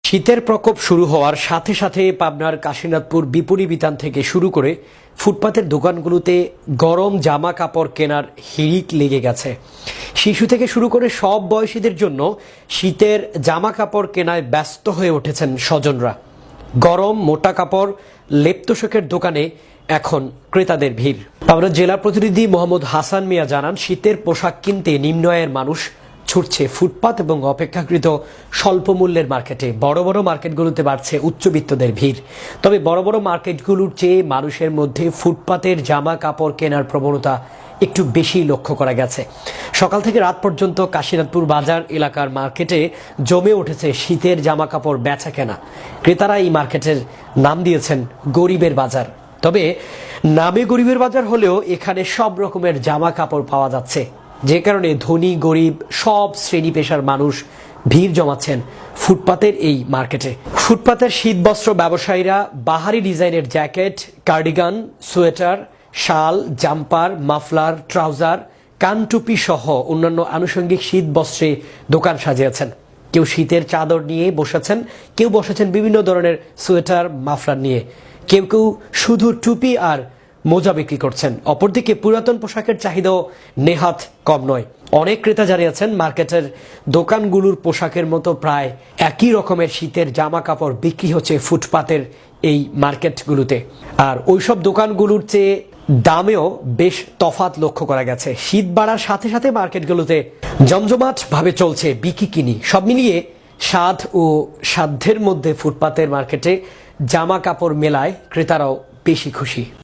শীতের প্রকোপ শুরু হওয়ার সাথে সাথে পাবনার কাশীনাথপুর বিপণী বিতান থেকে শুরু করে ফুটপাতের দোকানগুলোতে গরম জামা কাপড় কেনার হিড়িক লেগে গেছে। শিশু থেকে শুরু করে সব বয়সীদের জন্য শীতের জামা কাপড় কেনায় ব্যস্ত হয়ে উঠেছেন স্বজনরা। গরম মোটা কাপড় লেপ্তশোকের দোকানে এখন ক্রেতাদের ভিড়। পাবনা জেলা প্রতিনিধি মোহাম্মদ হাসান মিয়া জানান, শীতের পোশাক কিনতে নিম্ন আয়ের মানুষ ছুটছে ফুটপাত এবং অপেক্ষাকৃত স্বল্প মূল্যের মার্কেটে। বড় বড় মার্কেটগুলোতে বাড়ছে উচ্চবিত্তদের ভিড়। তবে বড় বড় মার্কেটগুলোর চেয়ে মানুষের মধ্যে ফুটপাতের জামা কাপড় কেনার প্রবণতা একটু বেশি লক্ষ্য করা গেছে। সকাল থেকে রাত পর্যন্ত কাশীনাথপুর বাজার এলাকার মার্কেটে জমে উঠেছে শীতের জামা কাপড় বেচা কেনা। ক্রেতারা এই মার্কেটের নাম দিয়েছেন গরিবের বাজার। তবে নামে গরিবের বাজার হলেও এখানে সব রকমের জামা কাপড় পাওয়া যাচ্ছে, যে কারণে ধনী গরিব সব শ্রেণী পেশার মানুষ ভিড় জমাচ্ছেন ফুটপাতের এই মার্কেটে। ফুটপাতের শীতবস্ত্র ব্যবসায়ীরা বাহারি ডিজাইনের জ্যাকেট, কার্ডিগান, সোয়েটার, শাল, জাম্পার, মাফলার, ট্রাউজার, কানটুপি সহ অন্যান্য আনুষঙ্গিক শীত বস্ত্রে দোকান সাজিয়েছেন। কেউ শীতের চাদর নিয়ে বসেছেন, কেউ বসেছেন বিভিন্ন ধরনের সোয়েটার, মাফলার নিয়ে, কেউ কেউ শুধু টুপি আর মোজা বিক্রি করছেন। অপরদিকে পুরাতন পোশাকের চাহিদাও নেহাত কম নয়। অনেক ক্রেতা জানিয়েছেন, মার্কেটের দোকানগুলোর পোশাকের মতো প্রায় একই রকমের শীতের জামা কাপড় বিক্রি হচ্ছে ফুটপাতের এই মার্কেটগুলোতে। আর ওইসব দোকানগুলোর চেয়ে দামেও বেশ তফাৎ লক্ষ্য করা গেছে। শীত বাড়ার সাথে সাথে মার্কেটগুলোতে জমজমাট ভাবে চলছে বিক্রি কিনি। সব মিলিয়ে স্বাদ ও সাধ্যের মধ্যে ফুটপাতের মার্কেটে জামা কাপড় মেলায় ক্রেতারাও বেশি খুশি।